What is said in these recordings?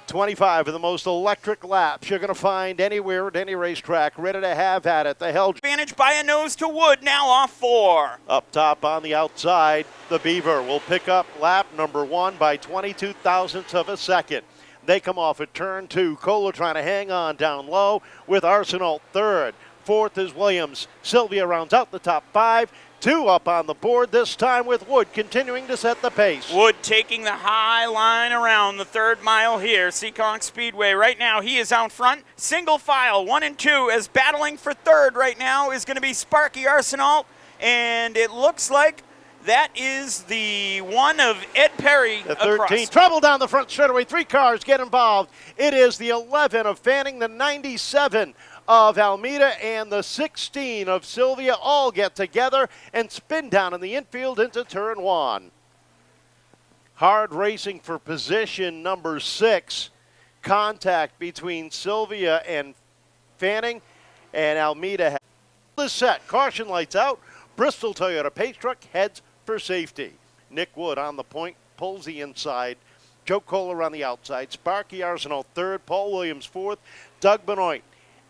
25 of the most electric laps you're going to find anywhere at any racetrack, ready to have at it. The Helger advantage by a nose to Wood, now off 4. up top on the outside. The Beaver will pick up lap number 1 by 22 thousandths of a second. They come off at turn 2. Kohler trying to hang on down low with Arsenault third. Fourth is Williams. Sylvia rounds out the top 5. 2 up on the board this time with Wood continuing to set the pace. Wood taking the high line around the 3rd mile here. Seekonk Speedway right now, he is out front. Single file, 1 and 2, as battling for 3rd right now is going to be Sparky Arsenault. And it looks like that is the one of Ed Pettey. The 13, across. trouble down the front straightaway. 3 cars get involved. It is the 11 of Fanning, the 97 of Almeida, and the 16 of Sylvia all get together and spin down in the infield into turn 1. Hard racing for position number 6. Contact between Sylvia and Fanning, and Almeida is set. Caution lights out. Bristol Toyota Pace Truck heads for safety. Nick Wood on the point, pulls the inside. Joe Kohler on the outside. Sparky Arsenault third. Paul Williams fourth. Doug Benoit,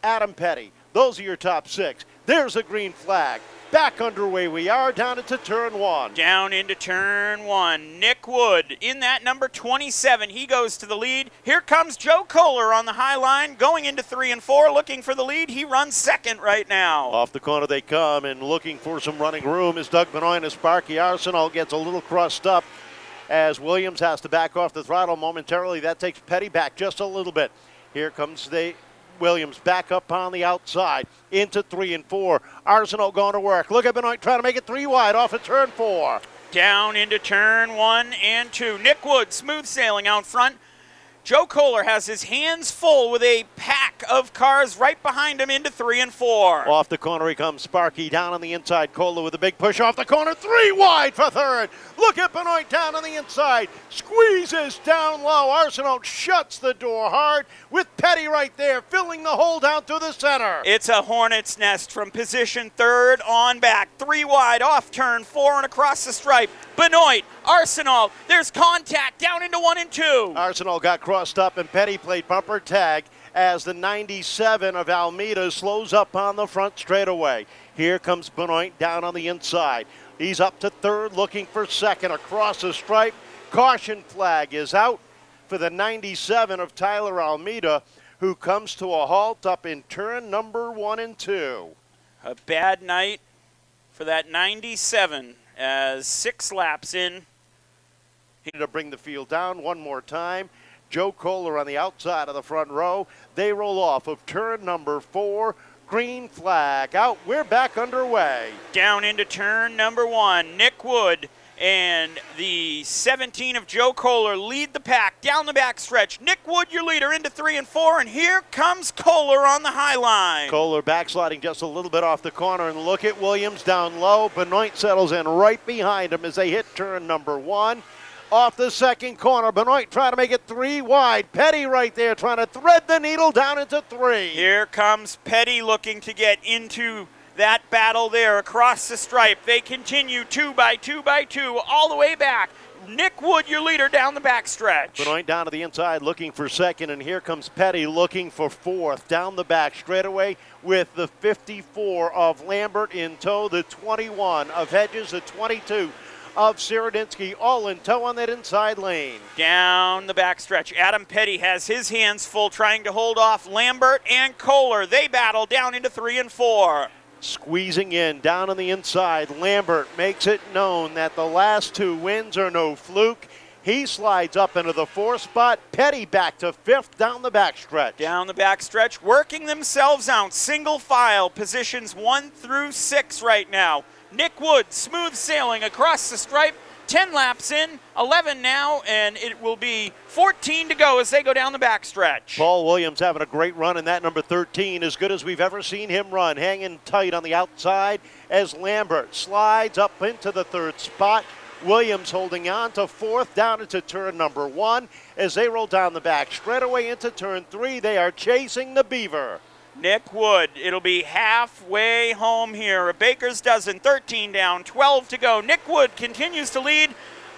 Adam Pettey. Those are your top 6. There's a green flag. Back underway we are, down into turn 1. Down into turn 1. Nick Wood in that number 27. He goes to the lead. Here comes Joe Kohler on the high line, going into 3 and 4, looking for the lead. He runs 2nd right now. Off the corner they come, and looking for some running room is Doug Benoit, and Sparky Arsenault gets a little crushed up as Williams has to back off the throttle momentarily. That takes Pettey back just a little bit. Here comes Williams back up on the outside into 3 and 4. Arsenault going to work. Look at Benoit trying to make it 3 wide off of turn 4. Down into turn 1 and 2. Nick Wood smooth sailing out front. Joe Kohler has his hands full with a pack of cars right behind him into 3 and 4. Off the corner he comes. Sparky down on the inside. Kohler with a big push off the corner. 3 wide for 3rd. Look at Benoit down on the inside. Squeezes down low. Arsenault shuts the door hard with Pettey right there, filling the hole down to the center. It's a hornet's nest from position 3rd on back. 3 wide off turn 4 and across the stripe. Benoit, Arsenault, there's contact down into 1 and 2. Arsenault got crossed up, and Pettey played bumper tag as the 97 of Almeida slows up on the front straightaway. Here comes Benoit down on the inside. He's up to 3rd, looking for 2nd across the stripe. Caution flag is out for the 97 of Tyler Almeida, who comes to a halt up in turn number 1 and 2. A bad night for that 97 as 6 laps in. To bring the field down one more time. Joe Kohler on the outside of the front row. They roll off of turn number 4. Green flag out. We're back underway. Down into turn number 1. Nick Wood and the 17 of Joe Kohler lead the pack down the back stretch. Nick Wood, your leader, into 3 and 4, and here comes Kohler on the high line. Kohler backsliding just a little bit off the corner, and look at Williams down low. Benoit settles in right behind him as they hit turn number 1. Off the second corner, Benoit trying to make it 3 wide. Pettey right there trying to thread the needle down into 3. Here comes Pettey looking to get into that battle there across the stripe. They continue 2 by 2 by 2 all the way back. Nick Wood, your leader, down the backstretch. Benoit down to the inside looking for 2nd, and here comes Pettey looking for 4th. Down the back straightaway with the 54 of Lambert in tow, the 21 of Hedges, the 22 of Serydynski, all in tow on that inside lane. Down the backstretch, Adam Pettey has his hands full trying to hold off Lambert and Kohler. They battle down into 3 and 4. Squeezing in down on the inside, Lambert makes it known that the last 2 wins are no fluke. He slides up into the 4th spot. Pettey back to 5th down the backstretch. Down the backstretch, working themselves out. Single file, positions 1 through 6 right now. Nick Wood, smooth sailing across the stripe. 10 laps in, 11 now, and it will be 14 to go as they go down the backstretch. Paul Williams having a great run in that number 13, as good as we've ever seen him run, hanging tight on the outside as Lambert slides up into the 3rd spot. Williams holding on to 4th down into turn number 1 as they roll down the back straightaway into turn 3. They are chasing the Beaver. Nick Wood, it'll be halfway home here. A baker's dozen, 13 down, 12 to go. Nick Wood continues to lead.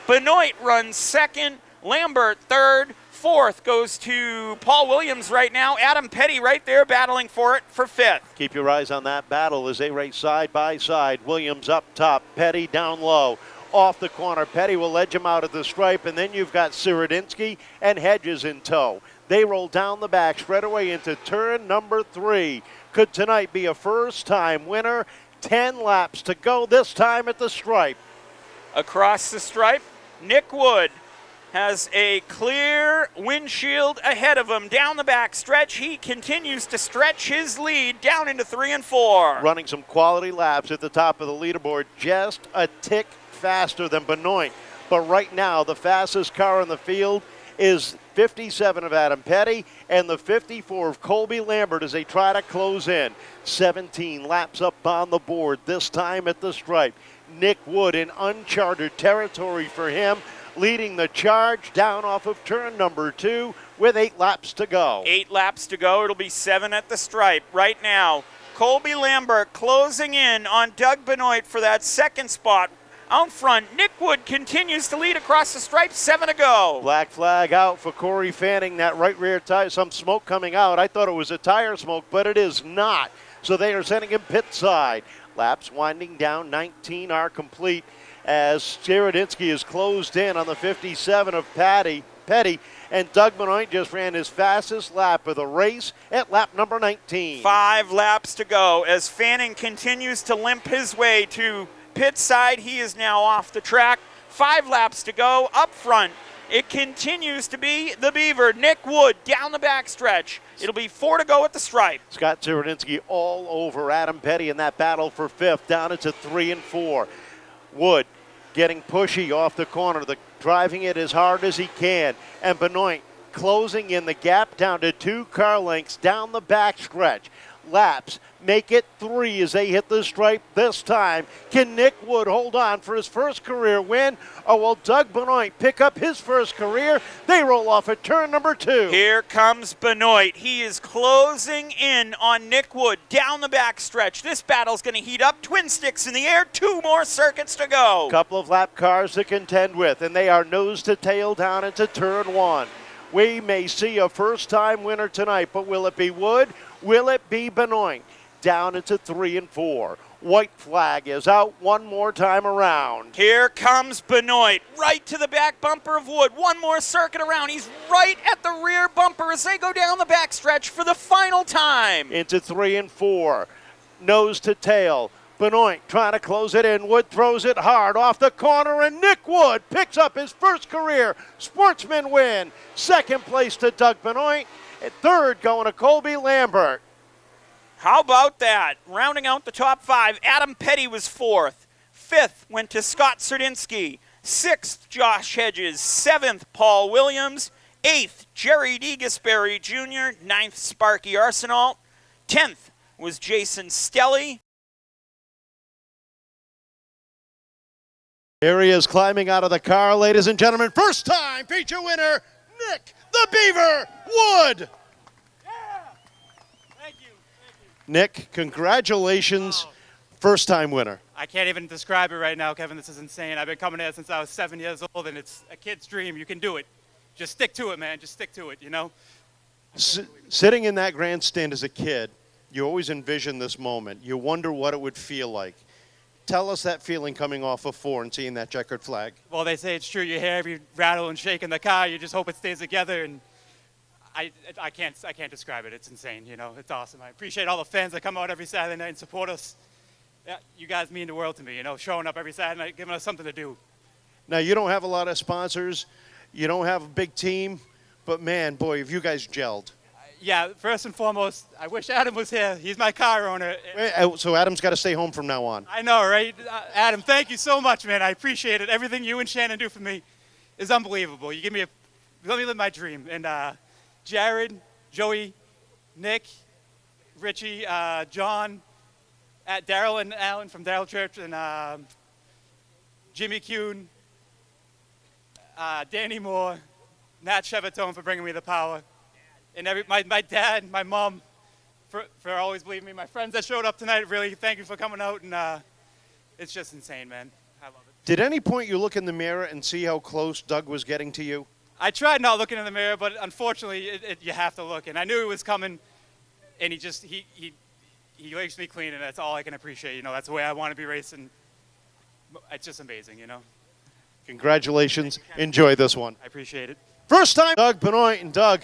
Benoit runs 2nd. Lambert third. Fourth goes to Paul Williams right now. Adam Pettey right there battling for it for fifth. Keep your eyes on that battle as they race side by side. Williams up top, Pettey down low. Off the corner, Pettey will edge him out of the stripe, and then you've got Serydynski and Hedges in tow. They roll down the back, spread away into turn number 3. Could tonight be a first-time winner? 10 laps to go, this time at the stripe. Across the stripe, Nick Wood has a clear windshield ahead of him. Down the back stretch, he continues to stretch his lead down into 3 and 4. Running some quality laps at the top of the leaderboard, just a tick faster than Benoit. But right now, the fastest car in the field is 57 of Adam Pettey and the 54 of Colby Lambert as they try to close in. 17 laps up on the board, this time at the stripe. Nick Wood in uncharted territory for him, leading the charge down off of turn number 2 with 8 laps to go. 8 laps to go. It'll be 7 at the stripe. Right now, Colby Lambert closing in on Doug Benoit for that second spot. Out front, Nick Wood continues to lead across the stripe, 7 to go. Black flag out for Corey Fanning, that right rear tire, some smoke coming out. I thought it was a tire smoke, but it is not. So they are sending him pit side. Laps winding down, 19 are complete as Serydynski is closed in on the 57 of Pettey, and Doug Benoit just ran his fastest lap of the race at lap number 19. 5 laps to go as Fanning continues to limp his way to pit side. He is now off the track. 5 laps to go. Up front, it continues to be the Beaver, Nick Wood, down the back stretch. It'll be 4 to go at the stripe. Scott Serydynski all over Adam Pettey in that battle for 5th, down into 3 and 4. Wood getting pushy off the corner, driving it as hard as he can. And Benoit closing in the gap down to 2 car lengths down the back stretch. Laps make it 3 as they hit the stripe this time. Can Nick Wood hold on for his first career win, or will Doug Benoit pick up his first career? They roll off at turn number 2. Here comes Benoit. He is closing in on Nick Wood down the back stretch. This battle's going to heat up. Twin sticks in the air. 2 more circuits to go. Couple of lap cars to contend with, and they are nose to tail down into turn 1. We may see a first-time winner tonight, but will it be Wood? Will it be Benoit? Down into 3 and 4. White flag is out one more time around. Here comes Benoit, right to the back bumper of Wood. One more circuit around. He's right at the rear bumper as they go down the back stretch for the final time. Into 3 and 4. Nose to tail. Benoit trying to close it in. Wood throws it hard off the corner, and Nick Wood picks up his first career Sportsman win. Second place to Doug Benoit. And third going to Colby Lambert. How about that? Rounding out the top 5, Adam Pettey was 4th. 5th went to Scott Serydynski. 6th, Josh Hedges. 7th, Paul Williams. 8th, Gerry DeGasparre Jr. 9th, Sparky Arsenault. 10th was Jason Steely. Here he is climbing out of the car, ladies and gentlemen. First time feature winner, Nick the Beaver Wood. Nick, congratulations, first-time winner. I can't even describe it right now, Kevin. This is insane. I've been coming here since I was 7 years old, and it's a kid's dream. You can do it. Just stick to it, man. Just stick to it, you know? Sitting in that grandstand as a kid, you always envision this moment. You wonder what it would feel like. Tell us that feeling coming off of 4 and seeing that checkered flag. Well, they say it's true. You hear every rattle and shake in the car. You just hope it stays together, and I can't describe it. It's insane, you know. It's awesome. I appreciate all the fans that come out every Saturday night and support us. Yeah, you guys mean the world to me, you know, showing up every Saturday night, giving us something to do. Now, you don't have a lot of sponsors. You don't have a big team. But, man, boy, have you guys gelled. Yeah, first and foremost, I wish Adam was here. He's my car owner. So Adam's got to stay home from now on. I know, right? Adam, thank you so much, man. I appreciate it. Everything you and Shannon do for me is unbelievable. You let me live my dream. And Jared, Joey, Nick, Richie, John, Daryl and Alan from Daryl Church, and Jimmy Kuhn, Danny Moore, Nat Chevatone for bringing me the power, and my dad, my mom for always believing me, my friends that showed up tonight, really thank you for coming out, and it's just insane, man. I love it. Did any point you look in the mirror and see how close Doug was getting to you? I tried not looking in the mirror, but unfortunately, you have to look. And I knew it was coming, and he raced me clean, and that's all I can appreciate. You know, that's the way I want to be racing. It's just amazing, you know. Congratulations. Enjoy this one. I appreciate it. First time, Doug Benoit. And Doug,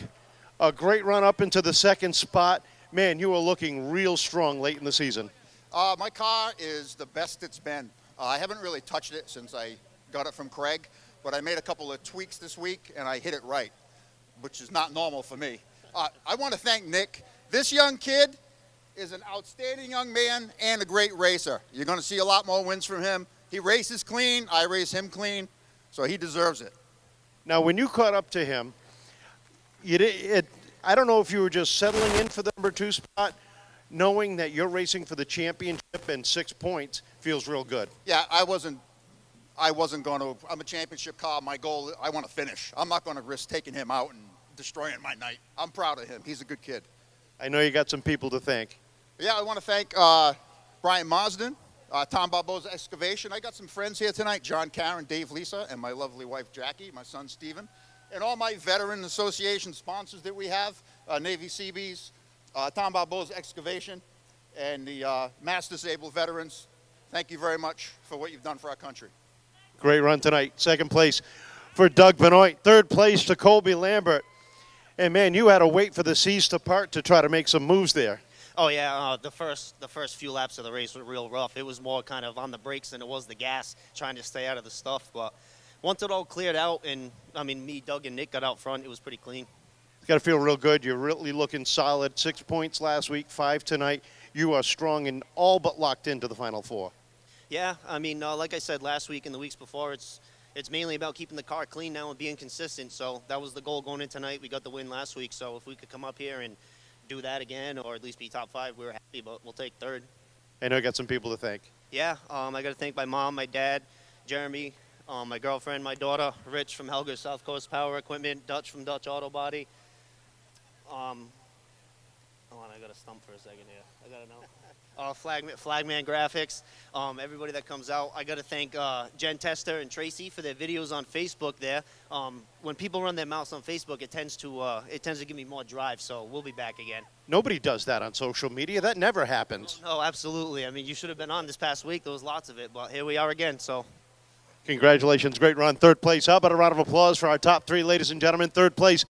a great run up into the second spot. Man, you were looking real strong late in the season. My car is the best it's been. I haven't really touched it since I got it from Craig, but I made a couple of tweaks this week, and I hit it right, which is not normal for me. I want to thank Nick. This young kid is an outstanding young man and a great racer. You're going to see a lot more wins from him. He races clean. I race him clean, so he deserves it. Now, when you caught up to him, I don't know if you were just settling in for the number 2 spot, knowing that you're racing for the championship and 6 points feels real good. Yeah, I wasn't going to. I'm a championship car. My goal, I want to finish. I'm not going to risk taking him out and destroying my night. I'm proud of him. He's a good kid. I know you got some people to thank. Yeah, I want to thank Brian Marsden, Tom Barboza Excavation. I got some friends here tonight, John, Karen, Dave, Lisa, and my lovely wife, Jackie, my son, Steven, and all my veteran association sponsors that we have, Navy Seabees, Tom Barboza Excavation, and the Mass Disabled Veterans. Thank you very much for what you've done for our country. Great run tonight. Second place for Doug Benoit. Third place to Colby Lambert. And, man, you had to wait for the seas to part to try to make some moves there. Oh yeah, the first few laps of the race were real rough. It was more kind of on the brakes than it was the gas, trying to stay out of the stuff. But once it all cleared out, and I mean me, Doug, and Nick got out front, it was pretty clean. Got to feel real good. You're really looking solid. 6 points last week, 5 tonight. You are strong and all but locked into the Final Four. Yeah, I mean, like I said last week and the weeks before, it's mainly about keeping the car clean now and being consistent. So that was the goal going in tonight. We got the win last week, so if we could come up here and do that again, or at least be top 5, we were happy, but we'll take third. I know you got some people to thank. Yeah, I got to thank my mom, my dad, Jeremy, my girlfriend, my daughter, Rich from Helger South Coast Power Equipment, Dutch from Dutch Auto Body. Hold on, I got to stump for a second here. I got to know. Flagman Graphics, everybody that comes out. I got to thank Jen Tester and Tracy for their videos on Facebook there. When people run their mouths on Facebook, it tends to give me more drive, so we'll be back again. Nobody does that on social media. That never happens. No, absolutely. I mean, you should have been on this past week. There was lots of it, but here we are again, so. Congratulations. Great run. Third place. How about a round of applause for our top 3, ladies and gentlemen? Third place.